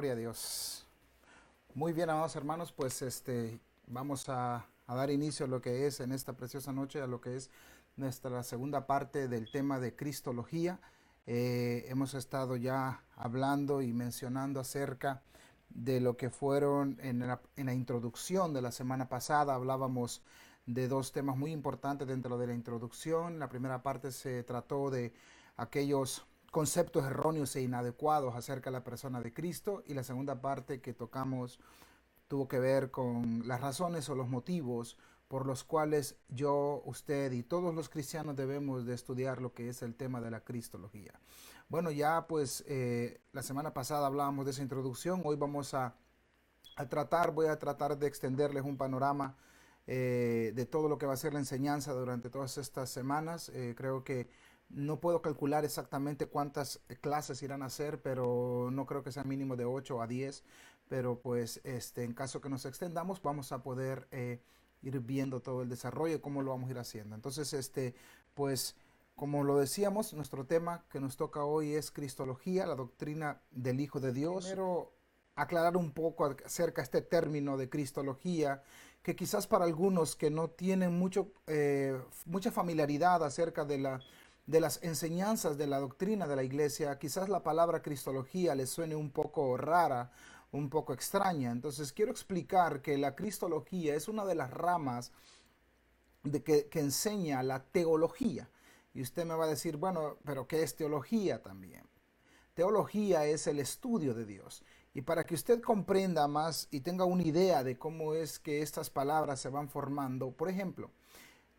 Gloria a Dios. Muy bien, amados hermanos, pues vamos a dar inicio a lo que es en esta preciosa noche, a lo que es nuestra segunda parte del tema de Cristología. Hemos estado ya hablando y mencionando acerca de lo que fueron en la introducción de la semana pasada. Hablábamos de dos temas muy importantes dentro de la introducción. La primera parte se trató de aquellos conceptos erróneos e inadecuados acerca de la persona de Cristo, y la segunda parte que tocamos tuvo que ver con las razones o los motivos por los cuales yo, usted y todos los cristianos debemos de estudiar lo que es el tema de la cristología. Bueno, ya pues la semana pasada hablábamos de esa introducción. Hoy vamos voy a tratar de extenderles un panorama de todo lo que va a ser la enseñanza durante todas estas semanas. Creo que no puedo calcular exactamente cuántas clases irán a hacer, pero no creo que sea mínimo de 8 a 10. Pero pues en caso que nos extendamos, vamos a poder ir viendo todo el desarrollo y cómo lo vamos a ir haciendo. Entonces, pues como lo decíamos, nuestro tema que nos toca hoy es Cristología, la doctrina del Hijo de Dios. Primero, aclarar un poco acerca de este término de Cristología, que quizás para algunos que no tienen mucha familiaridad acerca de las enseñanzas de la doctrina de la iglesia, quizás la palabra Cristología les suene un poco rara, un poco extraña. Entonces quiero explicar que la Cristología es una de las ramas que enseña la teología. Y usted me va a decir, bueno, pero ¿qué es teología también? Teología es el estudio de Dios. Y para que usted comprenda más y tenga una idea de cómo es que estas palabras se van formando, por ejemplo,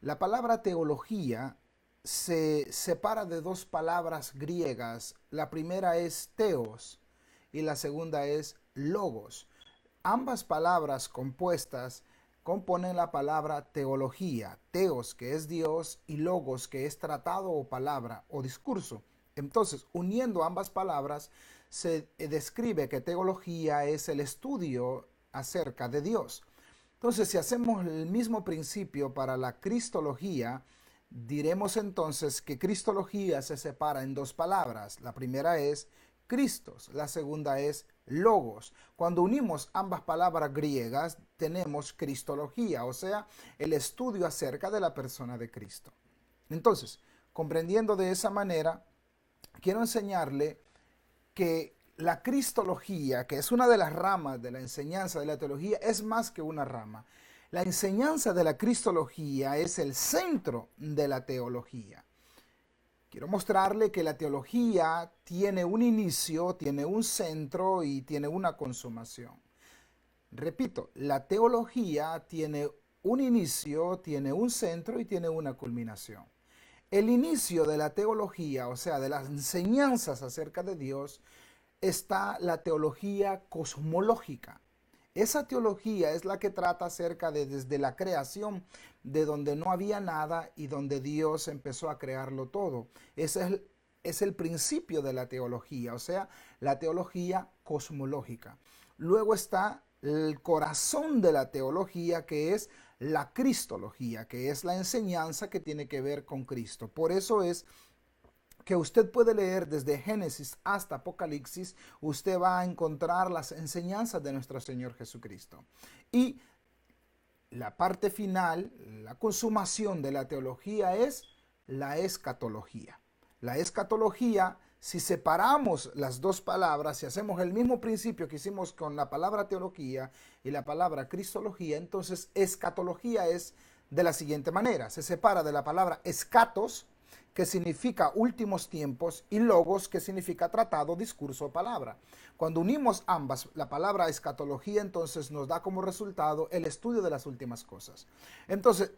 la palabra teología se separa de dos palabras griegas. La primera es teos y la segunda es logos. Ambas palabras compuestas componen la palabra teología. Teos, que es Dios, y logos, que es tratado o palabra o discurso. Entonces, uniendo ambas palabras, se describe que teología es el estudio acerca de Dios. Entonces, si hacemos el mismo principio para la cristología, diremos entonces que cristología se separa en dos palabras. La primera es Cristos, la segunda es logos. Cuando unimos ambas palabras griegas, tenemos cristología, o sea, el estudio acerca de la persona de Cristo. Entonces, comprendiendo de esa manera, quiero enseñarle que la cristología, que es una de las ramas de la enseñanza de la teología, es más que una rama. La enseñanza de la cristología es el centro de la teología. Quiero mostrarle que la teología tiene un inicio, tiene un centro y tiene una consumación. Repito, la teología tiene un inicio, tiene un centro y tiene una culminación. El inicio de la teología, o sea, de las enseñanzas acerca de Dios, está la teología cosmológica. Esa teología es la que trata acerca de desde la creación, de donde no había nada y donde Dios empezó a crearlo todo. Ese es el principio de la teología, o sea, la teología cosmológica. Luego está el corazón de la teología, que es la cristología, que es la enseñanza que tiene que ver con Cristo. Por eso es que usted puede leer desde Génesis hasta Apocalipsis. Usted va a encontrar las enseñanzas de nuestro Señor Jesucristo. Y la parte final, la consumación de la teología es la escatología. La escatología, si separamos las dos palabras, si hacemos el mismo principio que hicimos con la palabra teología y la palabra cristología, entonces escatología es de la siguiente manera. Se separa de la palabra escatos, que significa últimos tiempos, y logos, que significa tratado, discurso o palabra. Cuando unimos ambas, la palabra escatología, entonces nos da como resultado el estudio de las últimas cosas. Entonces,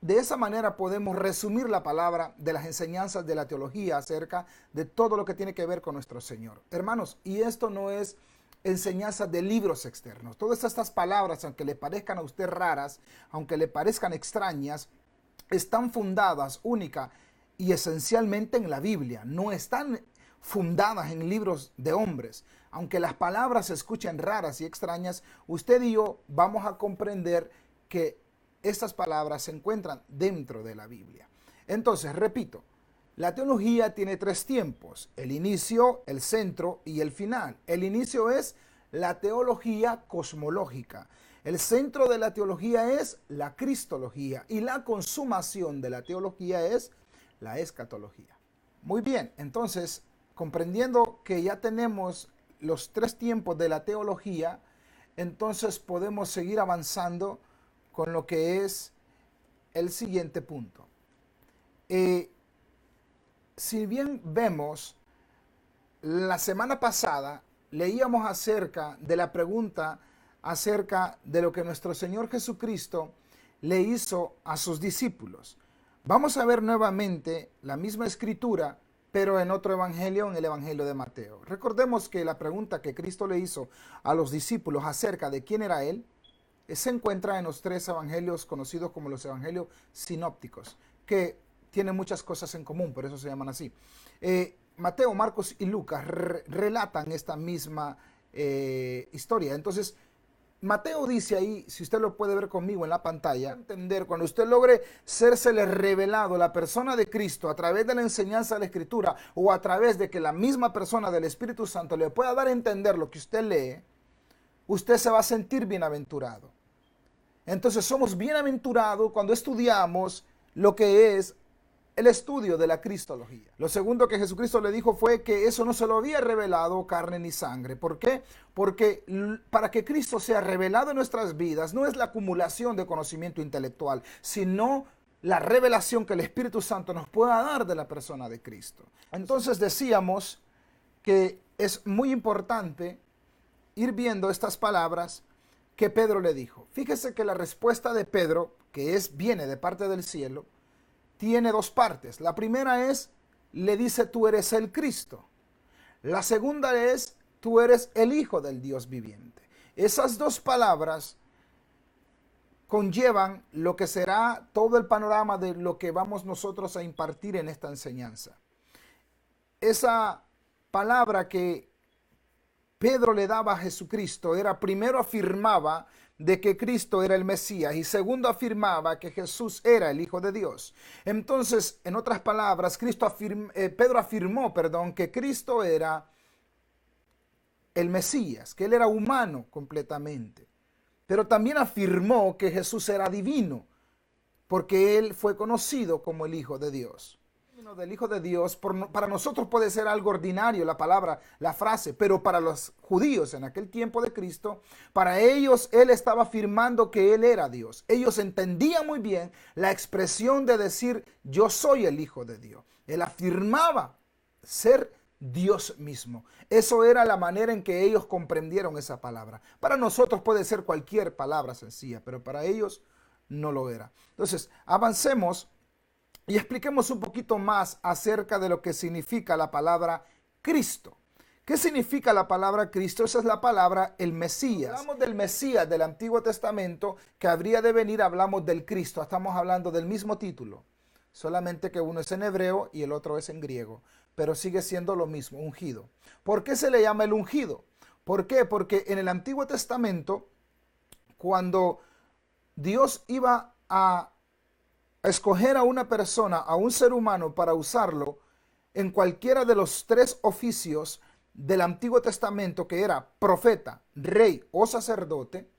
de esa manera podemos resumir la palabra de las enseñanzas de la teología acerca de todo lo que tiene que ver con nuestro Señor. Hermanos, y esto no es enseñanza de libros externos. Todas estas palabras, aunque le parezcan a usted raras, aunque le parezcan extrañas, están fundadas única y esencialmente en la Biblia. No están fundadas en libros de hombres. Aunque las palabras se escuchen raras y extrañas, usted y yo vamos a comprender que estas palabras se encuentran dentro de la Biblia. Entonces, repito, la teología tiene tres tiempos: el inicio, el centro y el final. El inicio es la teología cosmológica. El centro de la teología es la cristología y la consumación de la teología es la escatología. Muy bien, entonces, comprendiendo que ya tenemos los tres tiempos de la teología, entonces podemos seguir avanzando con lo que es el siguiente punto. Si bien vemos, la semana pasada leíamos acerca de la pregunta acerca de lo que nuestro Señor Jesucristo le hizo a sus discípulos. Vamos a ver nuevamente la misma escritura, pero en otro evangelio, en el evangelio de Mateo. Recordemos que la pregunta que Cristo le hizo a los discípulos acerca de quién era Él, se encuentra en los tres evangelios conocidos como los evangelios sinópticos, que tienen muchas cosas en común, por eso se llaman así. Mateo, Marcos y Lucas relatan esta misma historia. Entonces, Mateo dice ahí, si usted lo puede ver conmigo en la pantalla, entender, cuando usted logre sérsele revelado la persona de Cristo a través de la enseñanza de la Escritura o a través de que la misma persona del Espíritu Santo le pueda dar a entender lo que usted lee, usted se va a sentir bienaventurado. Entonces somos bienaventurados cuando estudiamos lo que es el estudio de la cristología. Lo segundo que Jesucristo le dijo fue que eso no se lo había revelado carne ni sangre. ¿Por qué? Porque para que Cristo sea revelado en nuestras vidas no es la acumulación de conocimiento intelectual, sino la revelación que el Espíritu Santo nos pueda dar de la persona de Cristo. Entonces decíamos que es muy importante ir viendo estas palabras que Pedro le dijo. Fíjese que la respuesta de Pedro, que viene de parte del cielo, tiene dos partes. La primera es, le dice, tú eres el Cristo. La segunda es, tú eres el Hijo del Dios viviente. Esas dos palabras conllevan lo que será todo el panorama de lo que vamos nosotros a impartir en esta enseñanza. Esa palabra que Pedro le daba a Jesucristo era, primero afirmaba de que Cristo era el Mesías y segundo afirmaba que Jesús era el Hijo de Dios. Entonces, en otras palabras, Pedro afirmó, que Cristo era el Mesías, que él era humano completamente. Pero también afirmó que Jesús era divino, porque él fue conocido como el Hijo de Dios. Del Hijo de Dios, para nosotros puede ser algo ordinario la palabra, la frase, pero para los judíos en aquel tiempo de Cristo, para ellos él estaba afirmando que él era Dios. Ellos entendían muy bien la expresión de decir yo soy el Hijo de Dios. Él afirmaba ser Dios mismo. Eso era la manera en que ellos comprendieron esa palabra. Para nosotros puede ser cualquier palabra sencilla, pero para ellos no lo era. Entonces, avancemos y expliquemos un poquito más acerca de lo que significa la palabra Cristo. ¿Qué significa la palabra Cristo? Esa es la palabra el Mesías. Hablamos del Mesías del Antiguo Testamento que habría de venir, hablamos del Cristo. Estamos hablando del mismo título, solamente que uno es en hebreo y el otro es en griego, pero sigue siendo lo mismo, ungido. ¿Por qué se le llama el ungido? ¿Por qué? Porque en el Antiguo Testamento, cuando Dios iba a escoger a una persona, a un ser humano para usarlo en cualquiera de los tres oficios del Antiguo Testamento, que era profeta, rey o sacerdote,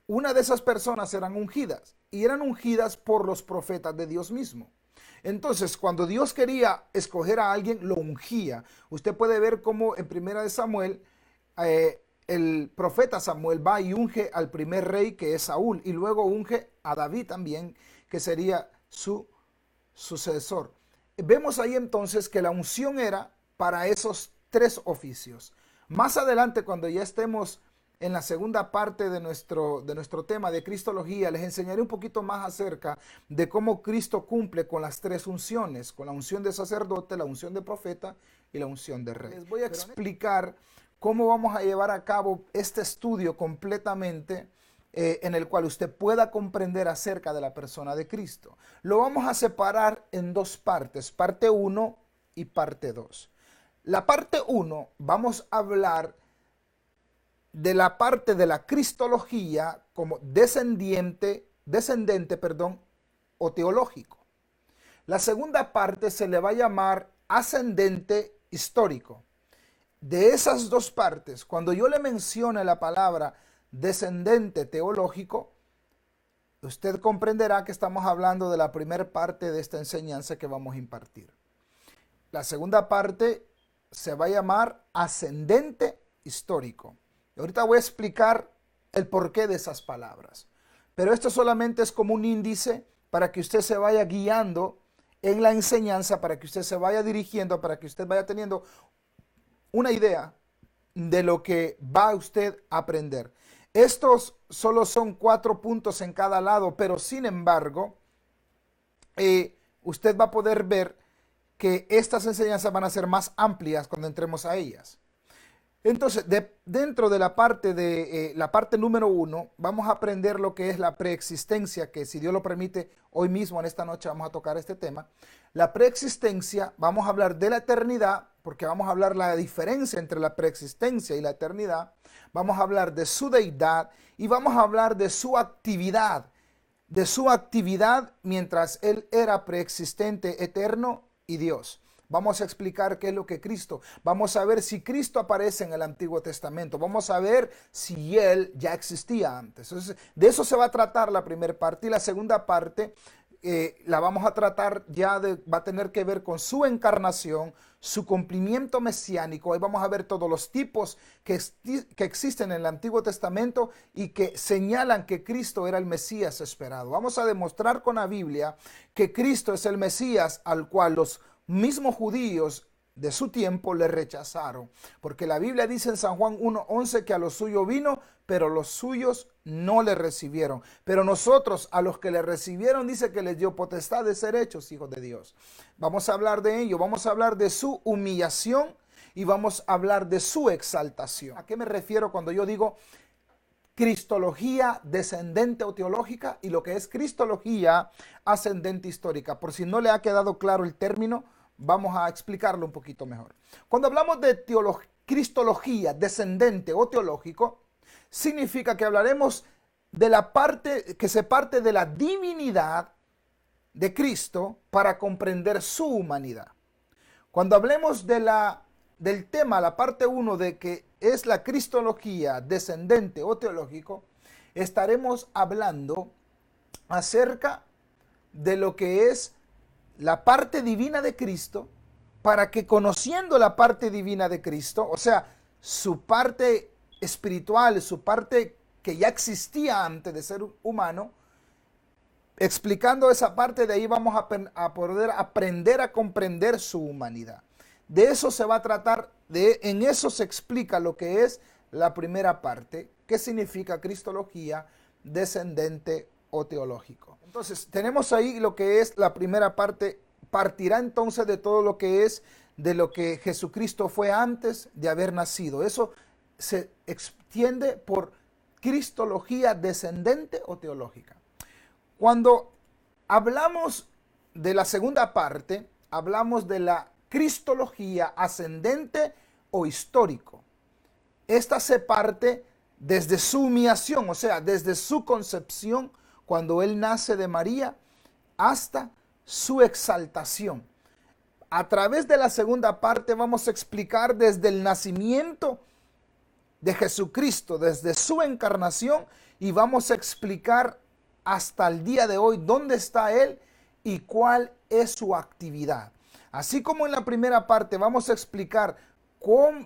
una de esas personas eran ungidas y eran ungidas por los profetas de Dios mismo. Entonces, cuando Dios quería escoger a alguien, lo ungía. Usted puede ver cómo en Primera de Samuel, el profeta Samuel va y unge al primer rey, que es Saúl, y luego unge a David también, que sería su sucesor. Vemos ahí entonces que la unción era para esos tres oficios. Más adelante, cuando ya estemos en la segunda parte de nuestro tema de Cristología, les enseñaré un poquito más acerca de cómo Cristo cumple con las tres unciones, con la unción de sacerdote, la unción de profeta y la unción de rey. Les voy a explicar cómo vamos a llevar a cabo este estudio completamente, en el cual usted pueda comprender acerca de la persona de Cristo. Lo vamos a separar en dos partes, parte 1 y parte 2. La parte 1 vamos a hablar de la parte de la cristología como descendente, o teológico. La segunda parte se le va a llamar ascendente histórico. de esas dos partes, cuando yo le mencione la palabra descendente teológico, usted comprenderá que estamos hablando de la primera parte de esta enseñanza que vamos a impartir. La segunda parte se va a llamar ascendente histórico. Y ahorita voy a explicar el porqué de esas palabras. Pero esto solamente es como un índice para que usted se vaya guiando en la enseñanza, para que usted se vaya dirigiendo, para que usted vaya teniendo una idea de lo que va usted a aprender. Estos solo son 4 puntos en cada lado, pero sin embargo, usted va a poder ver que estas enseñanzas van a ser más amplias cuando entremos a ellas. Entonces, dentro de la parte número 1, vamos a aprender lo que es la preexistencia, que si Dios lo permite, hoy mismo en esta noche vamos a tocar este tema. La preexistencia, vamos a hablar de la eternidad, porque vamos a hablar la diferencia entre la preexistencia y la eternidad. Vamos a hablar de su deidad y vamos a hablar de su actividad mientras Él era preexistente, eterno y Dios. Vamos a explicar qué es lo que Cristo. Vamos a ver si Cristo aparece en el Antiguo Testamento. Vamos a ver si Él ya existía antes. Entonces, de eso se va a tratar la primera parte. Y la segunda parte la vamos a tratar va a tener que ver con su encarnación, su cumplimiento mesiánico. Ahí vamos a ver todos los tipos que existen en el Antiguo Testamento y que señalan que Cristo era el Mesías esperado. Vamos a demostrar con la Biblia que Cristo es el Mesías al cual los mismos judíos de su tiempo le rechazaron, porque la Biblia dice en San Juan 1:11 que a los suyos vino, pero los suyos no le recibieron. Pero nosotros, a los que le recibieron, dice que les dio potestad de ser hechos hijos de Dios. Vamos a hablar de ello, vamos a hablar de su humillación y vamos a hablar de su exaltación. ¿A qué me refiero cuando yo digo cristología descendente o teológica y lo que es cristología ascendente histórica? Por si no le ha quedado claro el término, vamos a explicarlo un poquito mejor. Cuando hablamos de cristología descendente o teológico, significa que hablaremos de la parte que se parte de la divinidad de Cristo para comprender su humanidad. Cuando hablemos del tema, la parte 1 de que es la cristología descendente o teológico, estaremos hablando acerca de lo que es la parte divina de Cristo, para que conociendo la parte divina de Cristo, o sea, su parte espiritual, su parte que ya existía antes de ser humano, explicando esa parte, de ahí vamos a poder aprender a comprender su humanidad. De eso se va a tratar, en eso se explica lo que es la primera parte, qué significa cristología descendente o teológico. Entonces, tenemos ahí lo que es la primera parte, partirá entonces de todo lo que es, de lo que Jesucristo fue antes de haber nacido. Eso se extiende por cristología descendente o teológica. Cuando hablamos de la segunda parte, hablamos de la cristología ascendente o histórico. Esta se parte desde su humillación, o sea, desde su concepción, cuando Él nace de María, hasta su exaltación. A través de la segunda parte vamos a explicar desde el nacimiento de Jesucristo, desde su encarnación, y vamos a explicar hasta el día de hoy dónde está Él y cuál es su actividad. Así como en la primera parte vamos a explicar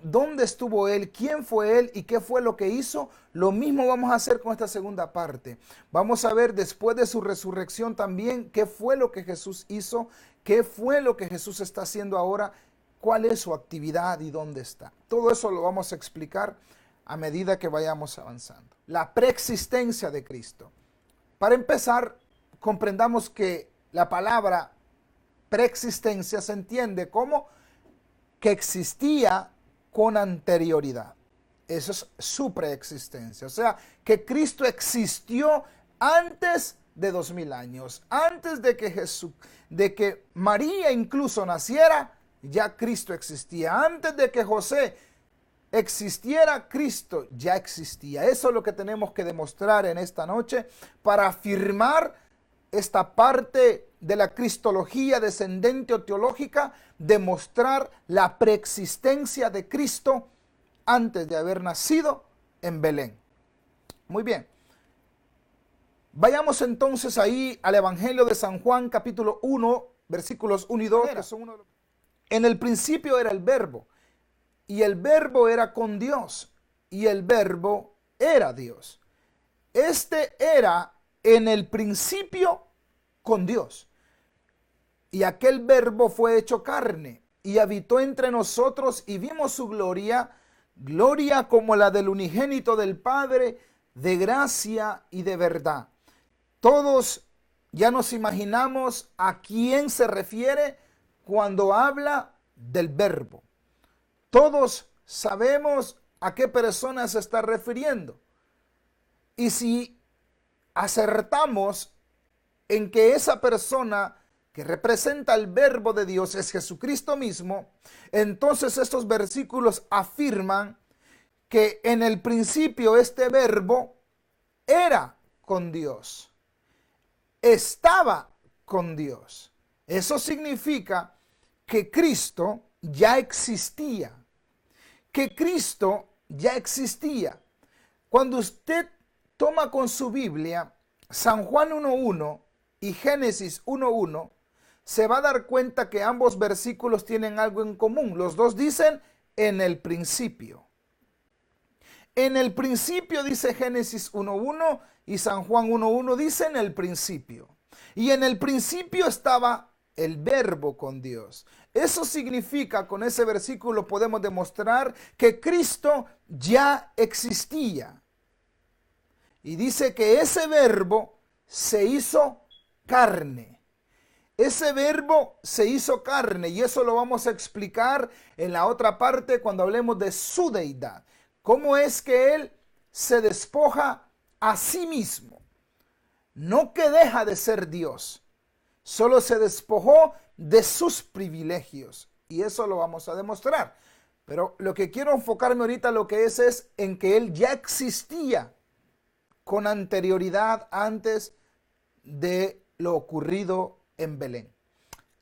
dónde estuvo Él, quién fue Él y qué fue lo que hizo, lo mismo vamos a hacer con esta segunda parte. Vamos a ver después de su resurrección también qué fue lo que Jesús hizo, qué fue lo que Jesús está haciendo ahora, cuál es su actividad y dónde está. Todo eso lo vamos a explicar a medida que vayamos avanzando. La preexistencia de Cristo. Para empezar, comprendamos que la palabra preexistencia se entiende como que existía con anterioridad. Eso es su preexistencia. O sea, que Cristo existió antes de 2000 años. Antes de que María incluso naciera, ya Cristo existía. Antes de que José existiera, Cristo ya existía. Eso es lo que tenemos que demostrar en esta noche para afirmar esta parte de la cristología descendente o teológica demostrar la preexistencia de Cristo antes de haber nacido en Belén. Muy bien. Vayamos entonces ahí al Evangelio de San Juan, capítulo 1, versículos 1 y 2. Que son en el principio era el Verbo, y el Verbo era con Dios, y el Verbo era Dios. Este era en el principio con Dios. Y aquel Verbo fue hecho carne, y habitó entre nosotros, y vimos su gloria, gloria como la del unigénito del Padre, de gracia y de verdad. Todos ya nos imaginamos a quién se refiere cuando habla del Verbo. Todos sabemos a qué persona se está refiriendo. Y si acertamos en que esa persona que representa el Verbo de Dios es Jesucristo mismo, entonces estos versículos afirman que en el principio este Verbo era con Dios, estaba con Dios. Eso significa que Cristo ya existía, que Cristo ya existía. Cuando usted toma con su Biblia San Juan 1.1 y Génesis 1.1, se va a dar cuenta que ambos versículos tienen algo en común. Los dos dicen en el principio. En el principio dice Génesis 1.1 y San Juan 1.1 dice en el principio. Y en el principio estaba el Verbo con Dios. Eso significa, con ese versículo podemos demostrar que Cristo ya existía. Y dice que ese Verbo se hizo carne. Ese Verbo se hizo carne, y eso lo vamos a explicar en la otra parte cuando hablemos de su deidad. ¿Cómo es que Él se despoja a sí mismo? No que deja de ser Dios, solo se despojó de sus privilegios, y eso lo vamos a demostrar. Pero lo que quiero enfocarme ahorita lo que es en que Él ya existía con anterioridad antes de lo ocurrido en Belén.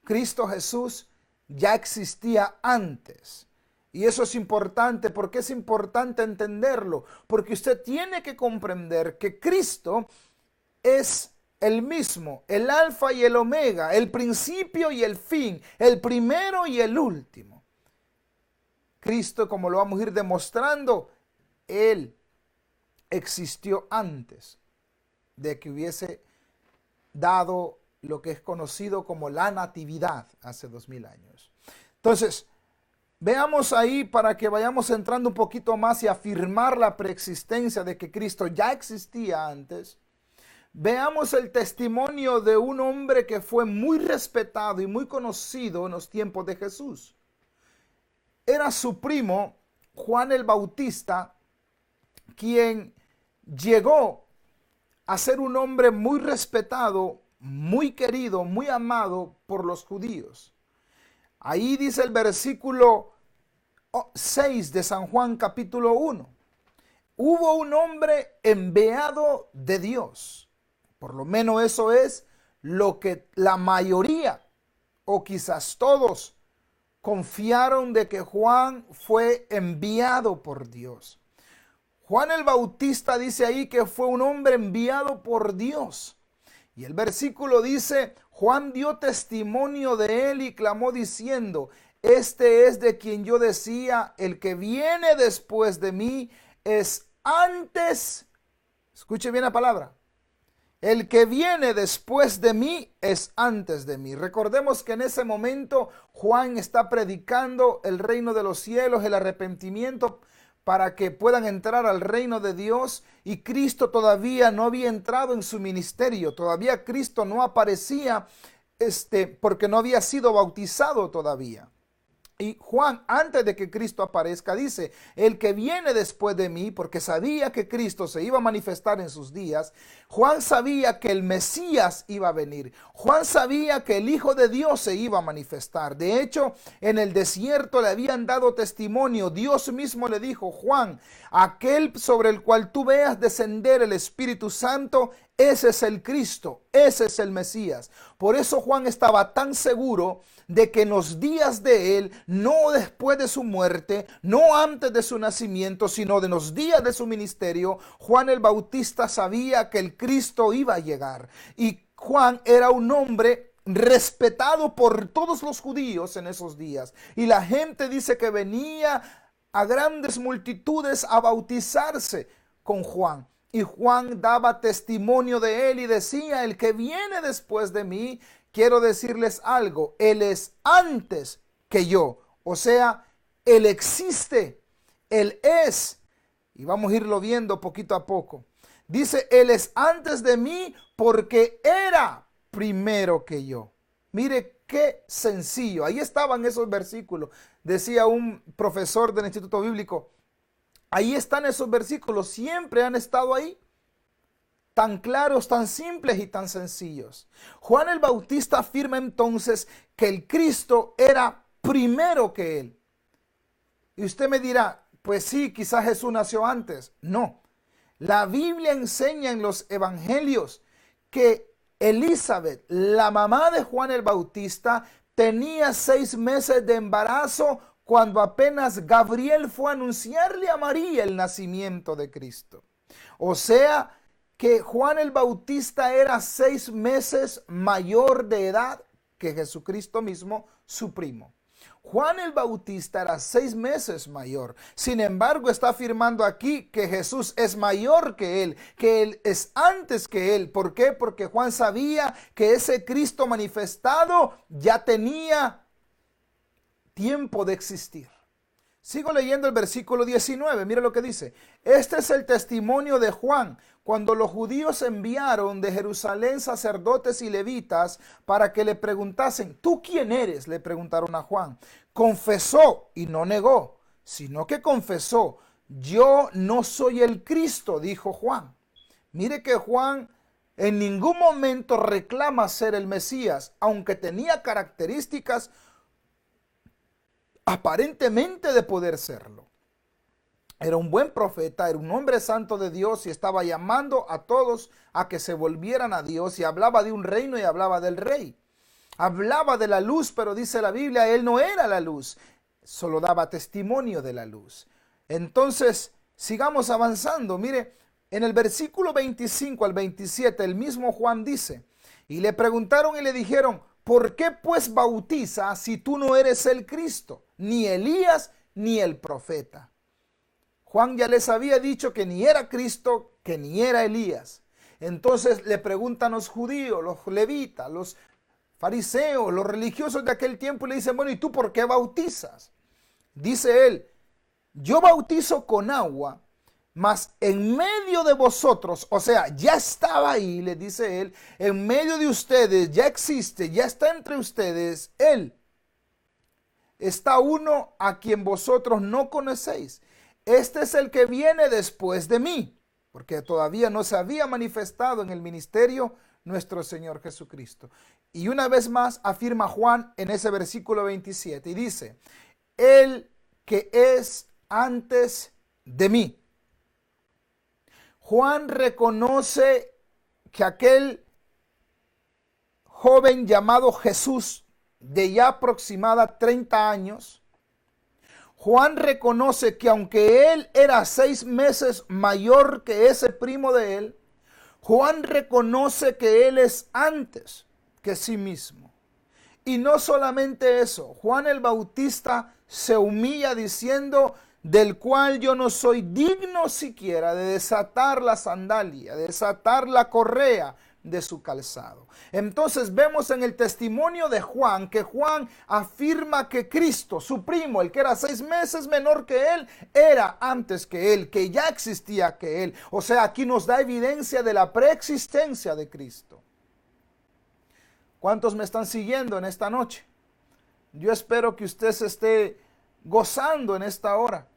Cristo Jesús ya existía antes. Y eso es importante. ¿Por qué es importante entenderlo? Porque usted tiene que comprender que Cristo es el mismo, el alfa y el omega, el principio y el fin, el primero y el último. Cristo, como lo vamos a ir demostrando, Él existió antes de que hubiese dado lo que es conocido como la natividad hace 2000 años. Entonces, veamos ahí para que vayamos entrando un poquito más y afirmar la preexistencia de que Cristo ya existía antes. Veamos el testimonio de un hombre que fue muy respetado y muy conocido en los tiempos de Jesús. Era su primo, Juan el Bautista, quien llegó a ser un hombre muy respetado, muy querido, muy amado por los judíos. Ahí dice el versículo 6 de San Juan capítulo 1. Hubo un hombre enviado de Dios. Por lo menos eso es lo que la mayoría, o quizás todos, confiaron de que Juan fue enviado por Dios. Juan el Bautista dice ahí que fue un hombre enviado por Dios. Y el versículo dice, Juan dio testimonio de él y clamó diciendo, este es de quien yo decía, el que viene después de mí es antes, escuche bien la palabra, el que viene después de mí es antes de mí. Recordemos que en ese momento Juan está predicando el reino de los cielos, el arrepentimiento para que puedan entrar al reino de Dios, y Cristo todavía no había entrado en su ministerio, todavía Cristo no aparecía porque no había sido bautizado todavía. Y Juan, antes de que Cristo aparezca, dice, el que viene después de mí, porque sabía que Cristo se iba a manifestar en sus días. Juan sabía que el Mesías iba a venir. Juan sabía que el Hijo de Dios se iba a manifestar. De hecho, en el desierto le habían dado testimonio. Dios mismo le dijo, Juan, aquel sobre el cual tú veas descender el Espíritu Santo, ese es el Cristo, ese es el Mesías. Por eso Juan estaba tan seguro de que en los días de él, no después de su muerte, no antes de su nacimiento, sino de los días de su ministerio, Juan el Bautista sabía que el Cristo iba a llegar. Y Juan era un hombre respetado por todos los judíos en esos días. Y la gente dice que venía a grandes multitudes a bautizarse con Juan. Y Juan daba testimonio de él y decía: el que viene después de mí, quiero decirles algo, él es antes que yo. O sea, él existe, él es. Y vamos a irlo viendo poquito a poco. Dice, él es antes de mí porque era primero que yo. Mire qué sencillo. Ahí estaban esos versículos. Decía un profesor del Instituto Bíblico, ahí están esos versículos, siempre han estado ahí. Tan claros, tan simples y tan sencillos. Juan el Bautista afirma entonces que el Cristo era primero que él. Y usted me dirá, pues sí, quizás Jesús nació antes. No. La Biblia enseña en los evangelios que Elizabeth, la mamá de Juan el Bautista, tenía 6 meses de embarazo cuando apenas Gabriel fue a anunciarle a María el nacimiento de Cristo. O sea que Juan el Bautista era 6 meses mayor de edad que Jesucristo mismo, su primo. Juan el Bautista era 6 meses mayor. Sin embargo, está afirmando aquí que Jesús es mayor que él es antes que él. ¿Por qué? Porque Juan sabía que ese Cristo manifestado ya tenía tiempo de existir. Sigo leyendo el versículo 19. Mira lo que dice. Este es el testimonio de Juan, cuando los judíos enviaron de Jerusalén sacerdotes y levitas para que le preguntasen, ¿tú quién eres?, le preguntaron a Juan. Confesó y no negó, sino que confesó, yo no soy el Cristo, dijo Juan. Mire que Juan en ningún momento reclama ser el Mesías, aunque tenía características aparentemente de poder serlo. Era un buen profeta, era un hombre santo de Dios y estaba llamando a todos a que se volvieran a Dios, y hablaba de un reino y hablaba del rey. Hablaba de la luz, pero dice la Biblia, él no era la luz, solo daba testimonio de la luz. Entonces, sigamos avanzando. Mire, en el versículo 25 al 27, el mismo Juan dice, y le preguntaron y le dijeron, ¿por qué pues bautizas si tú no eres el Cristo, ni Elías, ni el profeta? Juan ya les había dicho que ni era Cristo, que ni era Elías. Entonces le preguntan los judíos, los levitas, los fariseos, los religiosos de aquel tiempo, y le dicen, bueno, ¿y tú por qué bautizas? Dice él, yo bautizo con agua, mas en medio de vosotros, o sea, ya estaba ahí, le dice él, en medio de ustedes, ya existe, ya está entre ustedes, él. Está uno a quien vosotros no conocéis. Este es el que viene después de mí, porque todavía no se había manifestado en el ministerio nuestro Señor Jesucristo. Y una vez más afirma Juan en ese versículo 27 y dice, el que es antes de mí. Juan reconoce que aquel joven llamado Jesús, de ya aproximada 30 años, Juan reconoce que aunque él era 6 meses mayor que ese primo de él, Juan reconoce que él es antes que sí mismo. Y no solamente eso, Juan el Bautista se humilla diciendo, del cual yo no soy digno siquiera de desatar la sandalia, de desatar la correa de su calzado. Entonces vemos en el testimonio de Juan que Juan afirma que Cristo, su primo, el que era 6 meses menor que él, era antes que él, que ya existía que él. O sea, aquí nos da evidencia de la preexistencia de Cristo. ¿Cuántos me están siguiendo en esta noche? Yo espero que usted se esté gozando en esta hora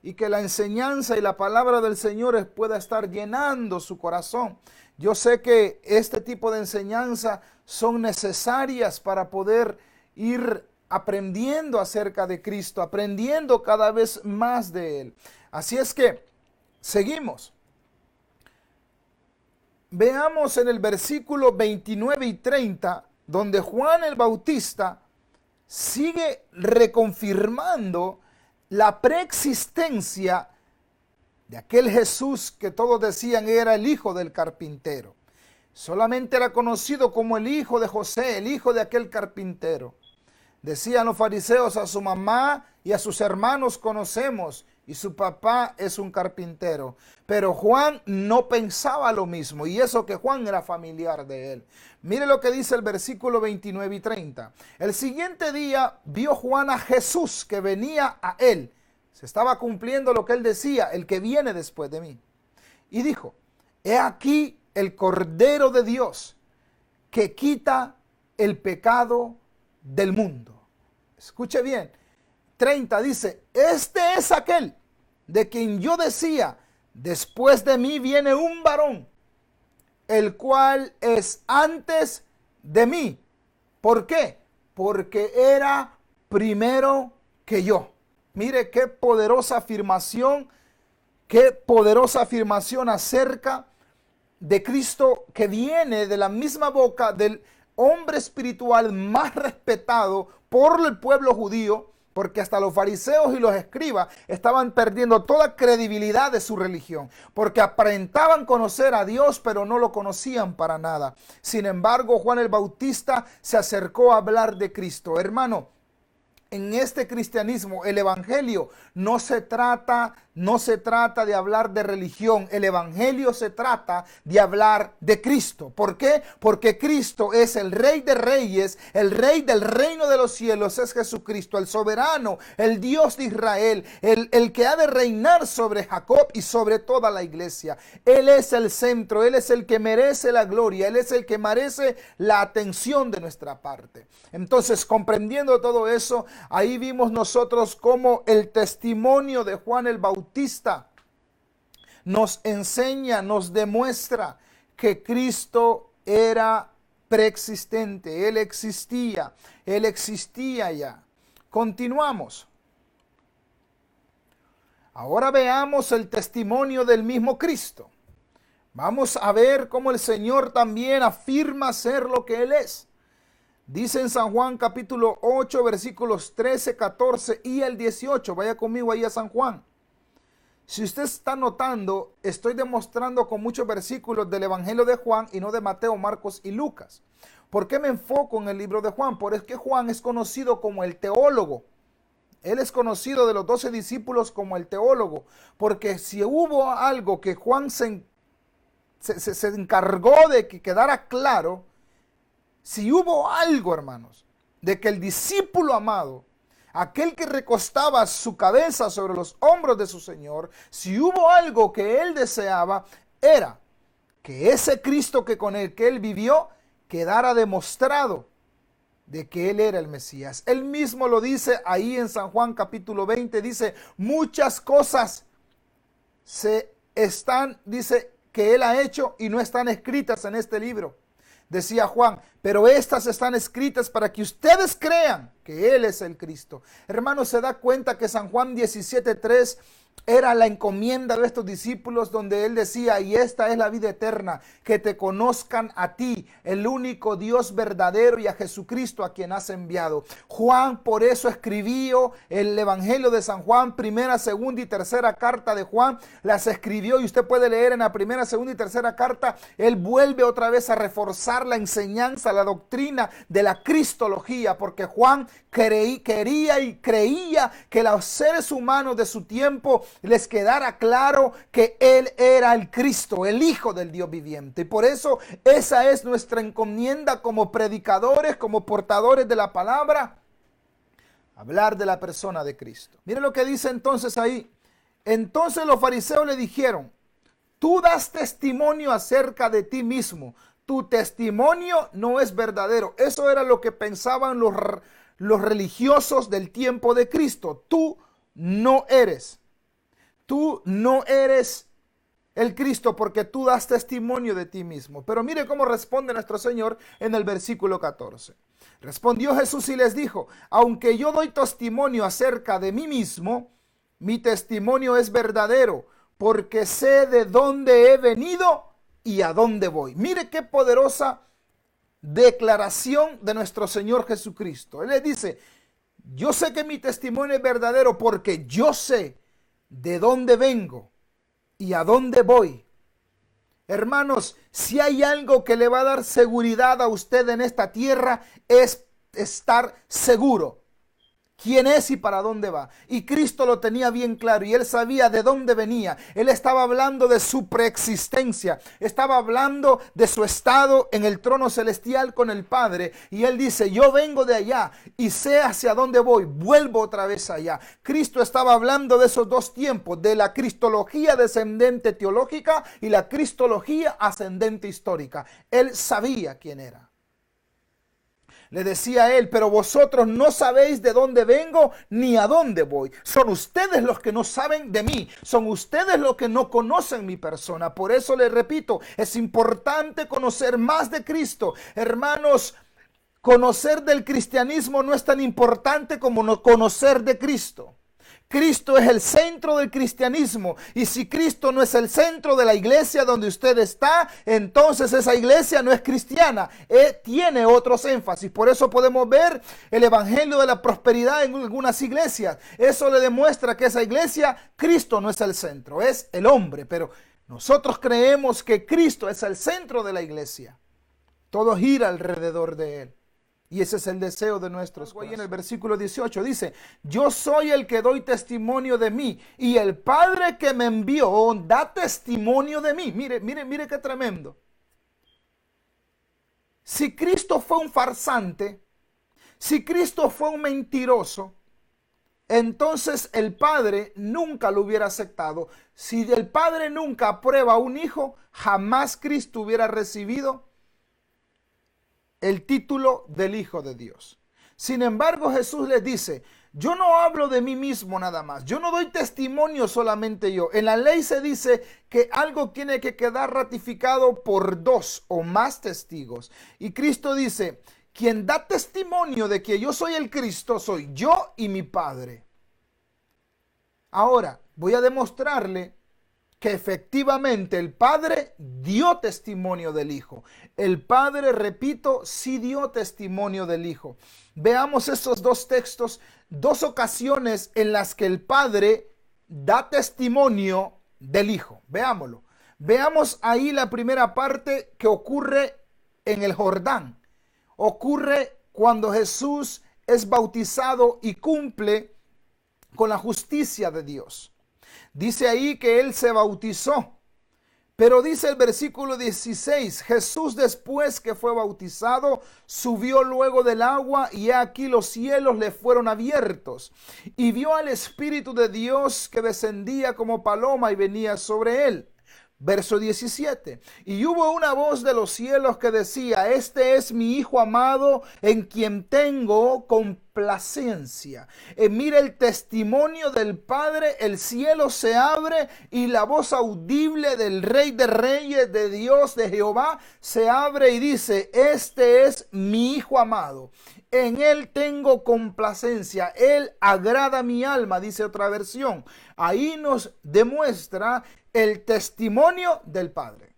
y que la enseñanza y la palabra del Señor pueda estar llenando su corazón. Yo sé que este tipo de enseñanza son necesarias para poder ir aprendiendo acerca de Cristo, aprendiendo cada vez más de Él. Así es que seguimos. veamos en el versículo 29 y 30, donde Juan el Bautista sigue reconfirmando la preexistencia de aquel Jesús que todos decían era el hijo del carpintero. Solamente era conocido como el hijo de José, el hijo de aquel carpintero. Decían los fariseos: a su mamá y a sus hermanos conocemos, y su papá es un carpintero. Pero Juan no pensaba lo mismo, y eso que Juan era familiar de él. Mire lo que dice el versículo 29 y 30. El siguiente día vio Juan a Jesús que venía a él. Se estaba cumpliendo lo que él decía: el que viene después de mí. Y dijo: he aquí el Cordero de Dios que quita el pecado del mundo. Escuche bien. 30 dice: este es aquel de quien yo decía: después de mí viene un varón, el cual es antes de mí. ¿Por qué? Porque era primero que yo. Mire qué poderosa afirmación acerca de Cristo, que viene de la misma boca del hombre espiritual más respetado por el pueblo judío, porque hasta los fariseos y los escribas estaban perdiendo toda credibilidad de su religión, porque aparentaban conocer a Dios, pero no lo conocían para nada. Sin embargo, Juan el Bautista se acercó a hablar de Cristo. Hermano, en este cristianismo, el evangelio no se trata de hablar de religión. El evangelio se trata de hablar de Cristo. ¿Por qué? Porque Cristo es el Rey de Reyes, el Rey del reino de los cielos, es Jesucristo, el soberano, el Dios de Israel, el que ha de reinar sobre Jacob y sobre toda la iglesia. Él es el centro, Él es el que merece la gloria, Él es el que merece la atención de nuestra parte. Entonces, comprendiendo todo eso, ahí vimos nosotros cómo el testimonio de Juan el Bautista nos enseña, nos demuestra que Cristo era preexistente. Él existía ya. Continuamos. Ahora veamos el testimonio del mismo Cristo. Vamos a ver cómo el Señor también afirma ser lo que Él es. Dice en San Juan capítulo 8 versículos 13, 14 y el 18. Vaya conmigo ahí a San Juan. Si usted está notando, estoy demostrando con muchos versículos del Evangelio de Juan y no de Mateo, Marcos y Lucas. ¿Por qué me enfoco en el libro de Juan? Porque Juan es conocido como el teólogo. Él es conocido de los 12 discípulos como el teólogo. Porque si hubo algo que Juan se encargó de que quedara claro, si hubo algo, hermanos, de que el discípulo amado, aquel que recostaba su cabeza sobre los hombros de su Señor, si hubo algo que él deseaba, era que ese Cristo que con el que él vivió quedara demostrado de que él era el Mesías. Él mismo lo dice ahí en San Juan capítulo 20, dice: muchas cosas dice que él ha hecho y no están escritas en este libro. Decía Juan, pero estas están escritas para que ustedes crean que Él es el Cristo. Hermanos, se da cuenta que San Juan 17:3 era la encomienda de estos discípulos, donde él decía: y esta es la vida eterna, que te conozcan a ti, el único Dios verdadero, y a Jesucristo a quien has enviado. Juan por eso escribió el Evangelio de San Juan, primera, segunda y tercera carta de Juan, las escribió, y usted puede leer en la primera, segunda y tercera carta, él vuelve otra vez a reforzar la enseñanza, la doctrina de la cristología, porque Juan quería y creía que los seres humanos de su tiempo les quedara claro que Él era el Cristo, el Hijo del Dios viviente. Y por eso esa es nuestra encomienda como predicadores, como portadores de la palabra, hablar de la persona de Cristo. Mire lo que dice entonces ahí. Entonces los fariseos le dijeron: tú das testimonio acerca de ti mismo, tu testimonio no es verdadero. Eso era lo que pensaban los religiosos del tiempo de Cristo. Tú no eres el Cristo, porque tú das testimonio de ti mismo. Pero mire cómo responde nuestro Señor en el versículo 14. Respondió Jesús y les dijo: aunque yo doy testimonio acerca de mí mismo, mi testimonio es verdadero, porque sé de dónde he venido y a dónde voy. Mire qué poderosa declaración de nuestro Señor Jesucristo. Él le dice, yo sé que mi testimonio es verdadero porque yo sé de dónde vengo y a dónde voy. Hermanos, si hay algo que le va a dar seguridad a usted en esta tierra, es estar seguro quién es y para dónde va. Y Cristo lo tenía bien claro y él sabía de dónde venía. Él estaba hablando de su preexistencia, estaba hablando de su estado en el trono celestial con el Padre. Y él dice, yo vengo de allá y sé hacia dónde voy, vuelvo otra vez allá. Cristo estaba hablando de esos dos tiempos, de la cristología descendente teológica y la cristología ascendente histórica. Él sabía quién era. Le decía a él, pero vosotros no sabéis de dónde vengo ni a dónde voy. Son ustedes los que no saben de mí. Son ustedes los que no conocen mi persona. Por eso les repito, es importante conocer más de Cristo. Hermanos, conocer del cristianismo no es tan importante como no conocer de Cristo. Cristo es el centro del cristianismo, y si Cristo no es el centro de la iglesia donde usted está, entonces esa iglesia no es cristiana, tiene otros énfasis. Por eso podemos ver el evangelio de la prosperidad en algunas iglesias. Eso le demuestra que esa iglesia, Cristo no es el centro, es el hombre, pero nosotros creemos que Cristo es el centro de la iglesia. Todo gira alrededor de él. Y ese es el deseo de nuestros corazones. En el versículo 18 dice, yo soy el que doy testimonio de mí, y el Padre que me envió da testimonio de mí. Mire qué tremendo. Si Cristo fue un farsante, si Cristo fue un mentiroso, entonces el Padre nunca lo hubiera aceptado. Si el Padre nunca aprueba a un hijo, jamás Cristo hubiera recibido el título del Hijo de Dios. Sin embargo, Jesús les dice, yo no hablo de mí mismo nada más. Yo no doy testimonio solamente yo. En la ley se dice que algo tiene que quedar ratificado por dos o más testigos. Y Cristo dice, quien da testimonio de que yo soy el Cristo, soy yo y mi Padre. Ahora, voy a demostrarle que efectivamente el Padre dio testimonio del Hijo. El Padre, repito, sí dio testimonio del Hijo. Veamos esos dos textos, dos ocasiones en las que el Padre da testimonio del Hijo. Veámoslo. Veamos ahí la primera parte que ocurre en el Jordán. Ocurre cuando Jesús es bautizado y cumple con la justicia de Dios. Dice ahí que él se bautizó, pero dice el versículo 16, Jesús después que fue bautizado, subió luego del agua y aquí los cielos le fueron abiertos y vio al Espíritu de Dios que descendía como paloma y venía sobre él. Verso 17, y hubo una voz de los cielos que decía, este es mi Hijo amado en quien tengo complacencia. Mira el testimonio del Padre, el cielo se abre y la voz audible del Rey de Reyes, de Dios, de Jehová, se abre y dice, este es mi Hijo amado. En él tengo complacencia, él agrada mi alma, dice otra versión. Ahí nos demuestra el testimonio del Padre.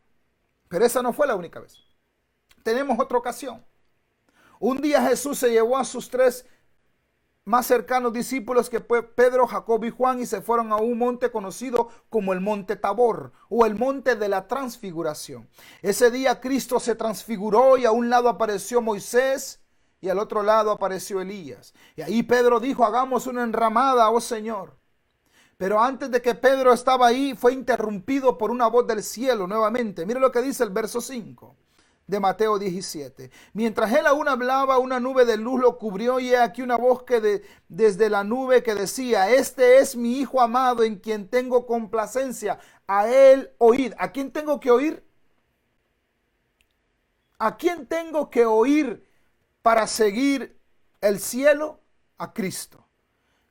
Pero esa no fue la única vez. Tenemos otra ocasión. Un día Jesús se llevó a sus tres más cercanos discípulos, que fue Pedro, Jacobo y Juan, y se fueron a un monte conocido como el monte Tabor o el monte de la transfiguración. Ese día Cristo se transfiguró y a un lado apareció Moisés y al otro lado apareció Elías. Y ahí Pedro dijo, hagamos una enramada, oh Señor. Pero antes de que Pedro estaba ahí, fue interrumpido por una voz del cielo nuevamente. Mire lo que dice el verso 5 de Mateo 17. Mientras él aún hablaba, una nube de luz lo cubrió y he aquí una voz que desde la nube que decía, este es mi Hijo amado en quien tengo complacencia, a él oíd. ¿A quién tengo que oír? ¿A quién tengo que oír para seguir el cielo? A Cristo.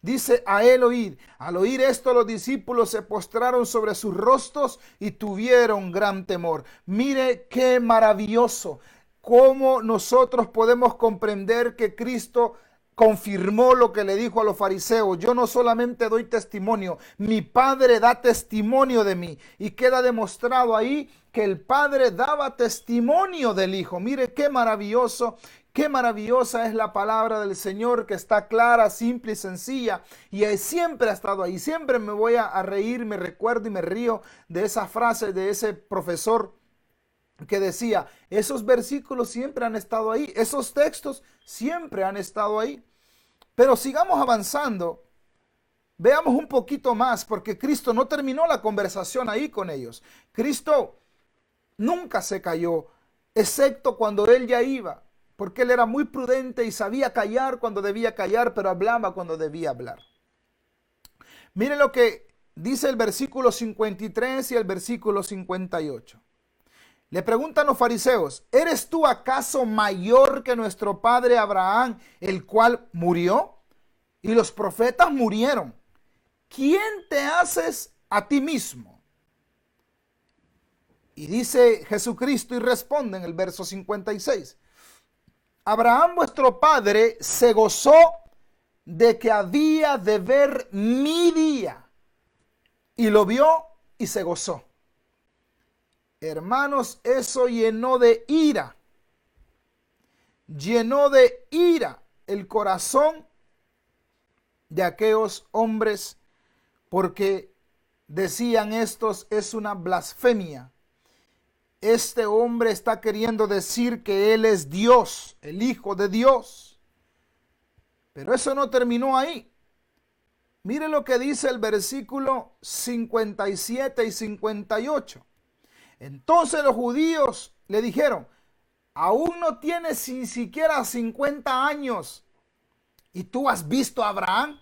Dice, a él oír. Al oír esto, los discípulos se postraron sobre sus rostros y tuvieron gran temor. Mire qué maravilloso cómo nosotros podemos comprender que Cristo confirmó lo que le dijo a los fariseos: yo no solamente doy testimonio, mi Padre da testimonio de mí. Y queda demostrado ahí que el Padre daba testimonio del Hijo. Mire qué maravilloso, qué maravillosa es la palabra del Señor, que está clara, simple y sencilla, y siempre ha estado ahí. Siempre me voy a reír, me recuerdo y me río de esa frase de ese profesor que decía: esos versículos siempre han estado ahí, esos textos siempre han estado ahí. Pero sigamos avanzando, veamos un poquito más, porque Cristo no terminó la conversación ahí con ellos. Cristo nunca se cayó, excepto cuando él ya iba, porque él era muy prudente y sabía callar cuando debía callar, pero hablaba cuando debía hablar. Mire lo que dice el versículo 53 y el versículo 58. Le preguntan los fariseos: ¿eres tú acaso mayor que nuestro padre Abraham, el cual murió? Y los profetas murieron. ¿Quién te haces a ti mismo? Y dice Jesucristo y responde en el verso 56: Abraham vuestro padre se gozó de que había de ver mi día, y lo vio y se gozó. Hermanos, eso llenó de ira el corazón de aquellos hombres, porque decían: estos es una blasfemia. Este hombre está queriendo decir que él es Dios, el Hijo de Dios. Pero eso no terminó ahí. Mire lo que dice el versículo 57 y 58. Entonces los judíos le dijeron: aún no tienes ni siquiera 50 años y tú has visto a Abraham.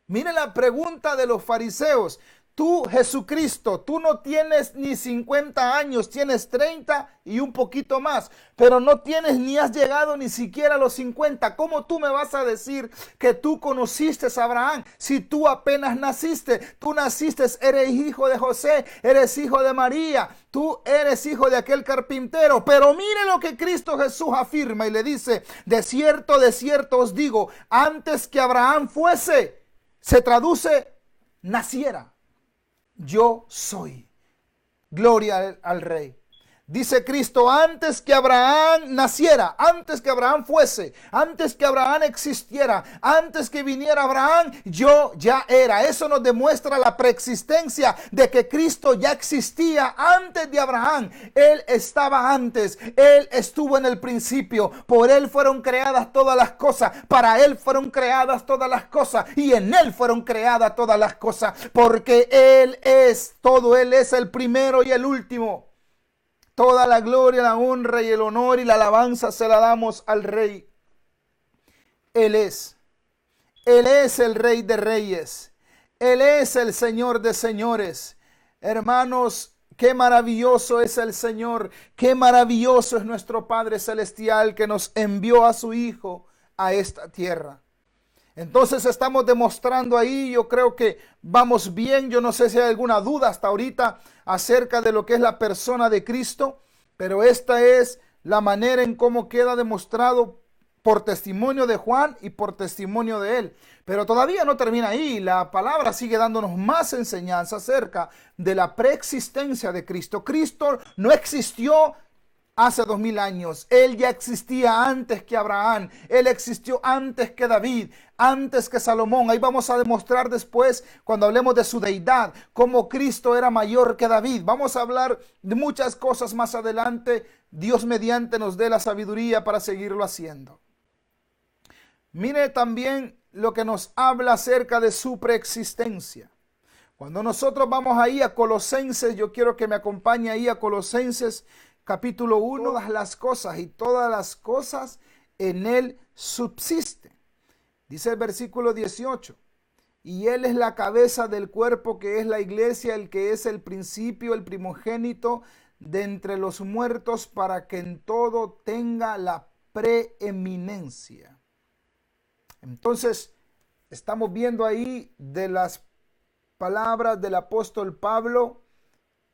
Mire la pregunta de los fariseos: tú, Jesucristo, tú no tienes ni 50 años, tienes 30 y un poquito más, pero no tienes ni has llegado ni siquiera a los 50. ¿Cómo tú me vas a decir que tú conociste a Abraham si tú apenas naciste? Tú naciste, eres hijo de José, eres hijo de María, tú eres hijo de aquel carpintero. Pero mire lo que Cristo Jesús afirma y le dice: de cierto os digo, antes que Abraham fuese, se traduce, naciera, yo soy. Gloria al Rey. Dice Cristo: antes que Abraham naciera, antes que Abraham fuese, antes que Abraham existiera, antes que viniera Abraham, yo ya era. Eso nos demuestra la preexistencia de que Cristo ya existía antes de Abraham. Él estaba antes, Él estuvo en el principio. Por Él fueron creadas todas las cosas, para Él fueron creadas todas las cosas, y en Él fueron creadas todas las cosas, porque Él es todo, Él es el primero y el último. Toda la gloria, la honra y el honor y la alabanza se la damos al Rey. Él es el Rey de Reyes. Él es el Señor de Señores. Hermanos, qué maravilloso es el Señor. Qué maravilloso es nuestro Padre Celestial, que nos envió a su Hijo a esta tierra. Entonces estamos demostrando ahí, yo creo que vamos bien. Yo no sé si hay alguna duda hasta ahorita acerca de lo que es la persona de Cristo, pero esta es la manera en cómo queda demostrado por testimonio de Juan y por testimonio de él. Pero todavía no termina ahí. La palabra sigue dándonos más enseñanza acerca de la preexistencia de Cristo. Cristo no existió hace 2000 años. Él ya existía antes que Abraham. Él existió antes que David, antes que Salomón. Ahí vamos a demostrar después, cuando hablemos de su deidad, cómo Cristo era mayor que David. Vamos a hablar de muchas cosas más adelante. Dios mediante nos dé la sabiduría para seguirlo haciendo. Mire también lo que nos habla acerca de su preexistencia. Cuando nosotros vamos ahí a Colosenses, yo quiero que me acompañe ahí a Colosenses capítulo 1, todas las cosas y todas las cosas en él subsisten. Dice el versículo 18: y él es la cabeza del cuerpo, que es la iglesia, el que es el principio, el primogénito de entre los muertos, para que en todo tenga la preeminencia. Entonces, estamos viendo ahí de las palabras del apóstol Pablo,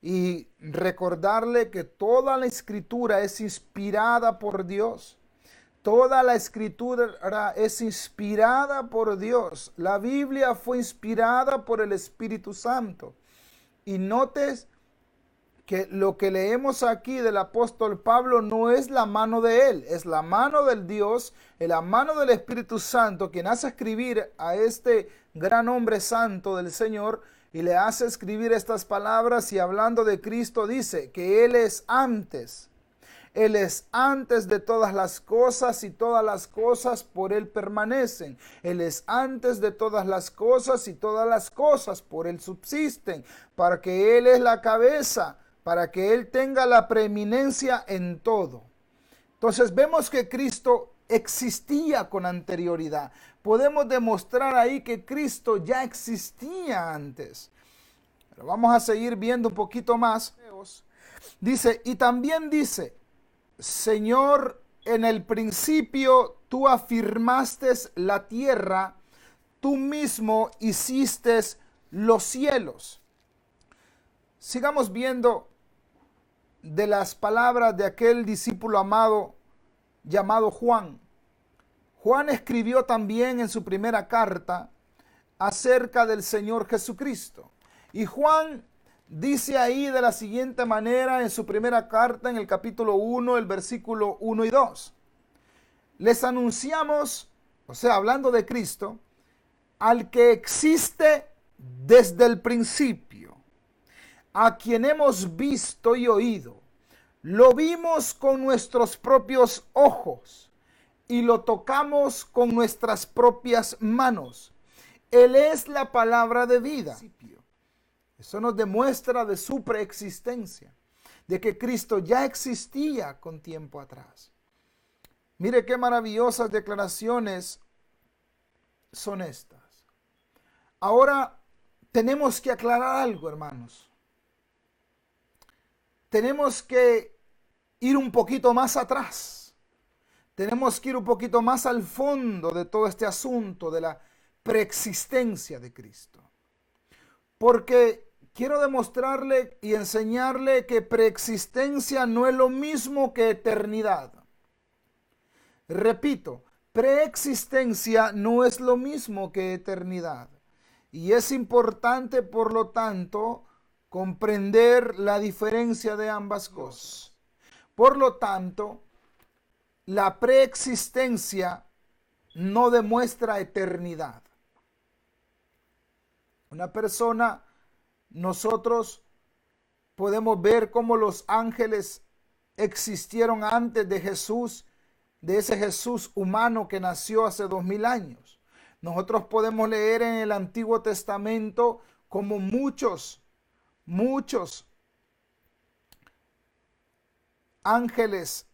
y recordarle que toda la escritura es inspirada por Dios. Toda la escritura es inspirada por Dios. La Biblia fue inspirada por el Espíritu Santo. Y notes que lo que leemos aquí del apóstol Pablo no es la mano de él, es la mano del Dios, es la mano del Espíritu Santo, quien hace escribir a este gran hombre santo del Señor y le hace escribir estas palabras, y hablando de Cristo dice que Él es antes. Él es antes de todas las cosas, y todas las cosas por Él permanecen. Él es antes de todas las cosas, y todas las cosas por Él subsisten, para que Él es la cabeza, para que Él tenga la preeminencia en todo. Entonces vemos que Cristo existía con anterioridad. Podemos demostrar ahí que Cristo ya existía antes. Pero vamos a seguir viendo un poquito más. Dice, y también dice, Señor, en el principio tú afirmaste la tierra, tú mismo hiciste los cielos. Sigamos viendo de las palabras de aquel discípulo amado llamado Juan. Juan escribió también en su primera carta acerca del Señor Jesucristo. Y Juan dice ahí de la siguiente manera en su primera carta, en el capítulo 1, el versículo 1 y 2. Les anunciamos, o sea, hablando de Cristo, al que existe desde el principio, a quien hemos visto y oído. Lo vimos con nuestros propios ojos y lo tocamos con nuestras propias manos. Él es la palabra de vida. Eso nos demuestra de su preexistencia, de que Cristo ya existía con tiempo atrás. Mire qué maravillosas declaraciones son estas. Ahora tenemos que aclarar algo, hermanos. Tenemos que ir un poquito más atrás. Tenemos que ir un poquito más al fondo de todo este asunto de la preexistencia de Cristo. Porque quiero demostrarle y enseñarle que preexistencia no es lo mismo que eternidad. Repito, preexistencia no es lo mismo que eternidad. Y es importante, por lo tanto, comprender la diferencia de ambas cosas. Por lo tanto, la preexistencia no demuestra eternidad. Una persona, nosotros podemos ver cómo los ángeles existieron antes de Jesús, de ese Jesús humano que nació hace 2000 años. Nosotros podemos leer en el Antiguo Testamento como muchos ángeles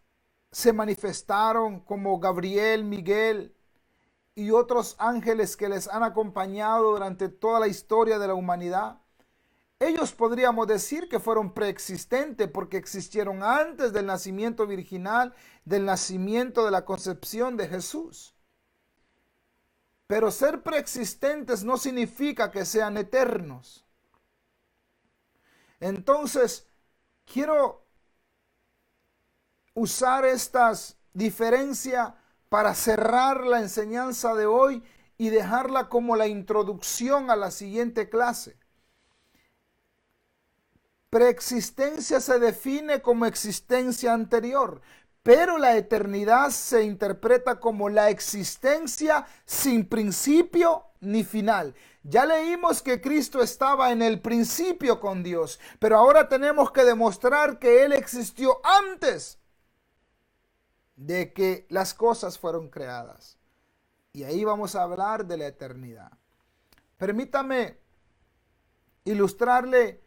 se manifestaron, como Gabriel, Miguel y otros ángeles que les han acompañado durante toda la historia de la humanidad. Ellos podríamos decir que fueron preexistentes porque existieron antes del nacimiento virginal, del nacimiento de la concepción de Jesús. Pero ser preexistentes no significa que sean eternos. Entonces, quiero usar estas diferencias para cerrar la enseñanza de hoy y dejarla como la introducción a la siguiente clase. Preexistencia se define como existencia anterior, pero la eternidad se interpreta como la existencia sin principio ni final. Ya leímos que Cristo estaba en el principio con Dios, pero ahora tenemos que demostrar que Él existió antes de que las cosas fueron creadas. Y ahí vamos a hablar de la eternidad. Permítame ilustrarle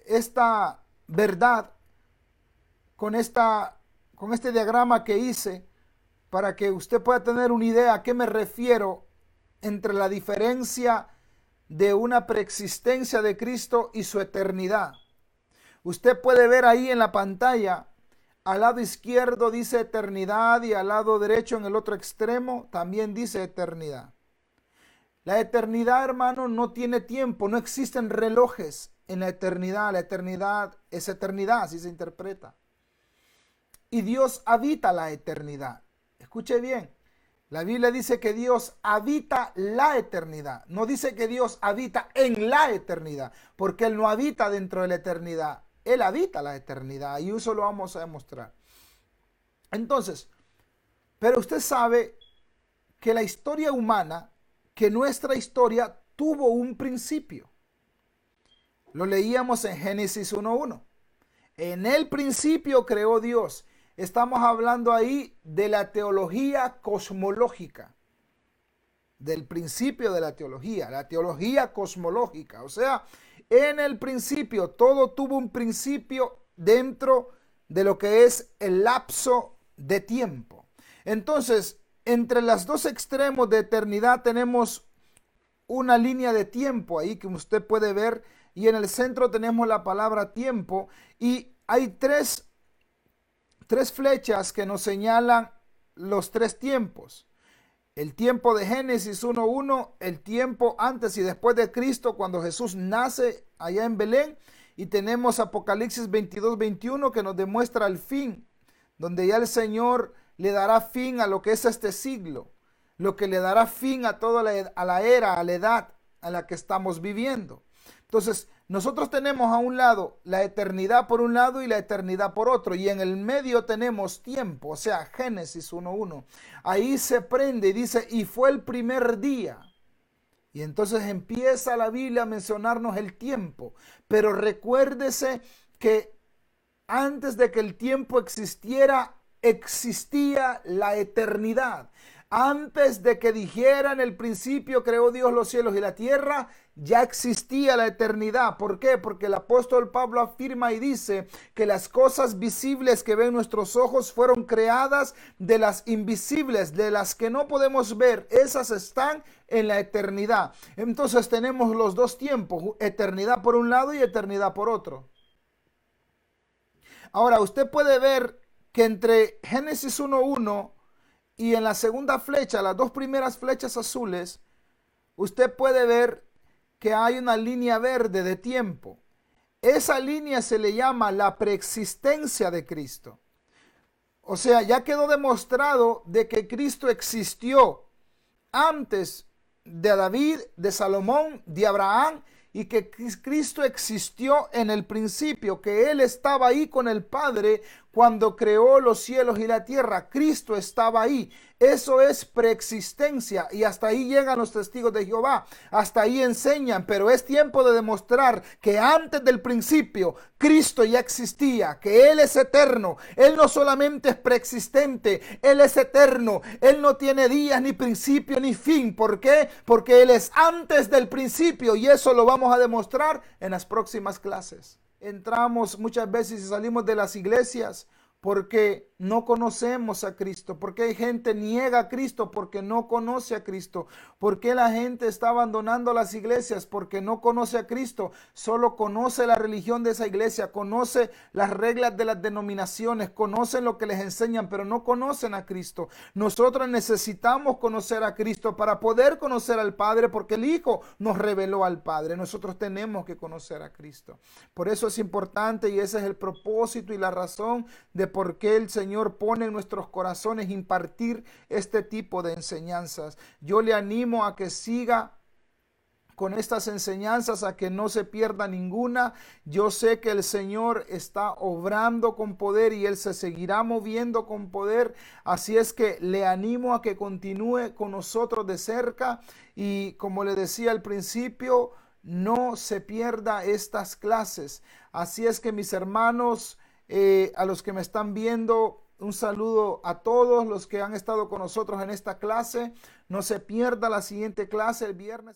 esta verdad con este diagrama que hice para que usted pueda tener una idea a qué me refiero entre la diferencia de una preexistencia de Cristo y su eternidad. Usted puede ver ahí en la pantalla, al lado izquierdo dice eternidad y al lado derecho en el otro extremo también dice eternidad. La eternidad, hermano, no tiene tiempo, no existen relojes en la eternidad es eternidad, así se interpreta. Y Dios habita la eternidad. Escuche bien. La Biblia dice que Dios habita la eternidad. No dice que Dios habita en la eternidad, porque Él no habita dentro de la eternidad. Él habita la eternidad y eso lo vamos a demostrar. Entonces, pero usted sabe que la historia humana, que nuestra historia tuvo un principio. Lo leíamos en Génesis 1:1. En el principio creó Dios. Estamos hablando ahí de la teología cosmológica, del principio de la teología cosmológica. O sea, en el principio, todo tuvo un principio dentro de lo que es el lapso de tiempo. Entonces, entre los dos extremos de eternidad tenemos una línea de tiempo ahí que usted puede ver, y en el centro tenemos la palabra tiempo, y hay tres flechas que nos señalan los tres tiempos. El tiempo de Génesis 1:1, el tiempo antes y después de Cristo, cuando Jesús nace allá en Belén, y tenemos Apocalipsis 22:21 que nos demuestra el fin, donde ya el Señor le dará fin a lo que es este siglo, lo que le dará fin a toda a la era, a la edad a la que estamos viviendo. Entonces, nosotros tenemos a un lado la eternidad por un lado y la eternidad por otro, y en el medio tenemos tiempo, o sea, Génesis 1:1. Ahí se prende y dice, y fue el primer día. Y entonces empieza la Biblia a mencionarnos el tiempo. Pero recuérdese que antes de que el tiempo existiera, existía la eternidad. Antes de que dijera en el principio creó Dios los cielos y la tierra, ya existía la eternidad. ¿Por qué? Porque el apóstol Pablo afirma y dice que las cosas visibles que ven nuestros ojos fueron creadas de las invisibles, de las que no podemos ver. Esas están en la eternidad. Entonces tenemos los dos tiempos, eternidad por un lado y eternidad por otro. Ahora, usted puede ver que entre Génesis 1:1 y en la segunda flecha, las dos primeras flechas azules, usted puede ver que hay una línea verde de tiempo. Esa línea se le llama la preexistencia de Cristo. O sea, ya quedó demostrado de que Cristo existió antes de David, de Salomón, de Abraham, y que Cristo existió en el principio, que Él estaba ahí con el Padre cuando creó los cielos y la tierra. Cristo estaba ahí. Eso es preexistencia, y hasta ahí llegan los testigos de Jehová, hasta ahí enseñan, pero es tiempo de demostrar que antes del principio Cristo ya existía, que Él es eterno. Él no solamente es preexistente, Él es eterno. Él no tiene días, ni principio, ni fin. ¿Por qué? Porque Él es antes del principio, y eso lo vamos a demostrar en las próximas clases. Entramos muchas veces y salimos de las iglesias porque no conocemos a Cristo, porque hay gente niega a Cristo porque no conoce a Cristo, porque la gente está abandonando las iglesias porque no conoce a Cristo, solo conoce la religión de esa iglesia, conoce las reglas de las denominaciones, conocen lo que les enseñan, pero no conocen a Cristo. Nosotros necesitamos conocer a Cristo para poder conocer al Padre, porque el Hijo nos reveló al Padre. Nosotros tenemos que conocer a Cristo. Por eso es importante, y ese es el propósito y la razón de por qué el Señor pone en nuestros corazones impartir este tipo de enseñanzas. Yo le animo a que siga con estas enseñanzas, a que no se pierda ninguna. Yo sé que el Señor está obrando con poder y Él se seguirá moviendo con poder. Así es que le animo a que continúe con nosotros de cerca, y como le decía al principio, no se pierda estas clases. Así es que, mis hermanos, a los que me están viendo, un saludo a todos los que han estado con nosotros en esta clase. No se pierda la siguiente clase el viernes.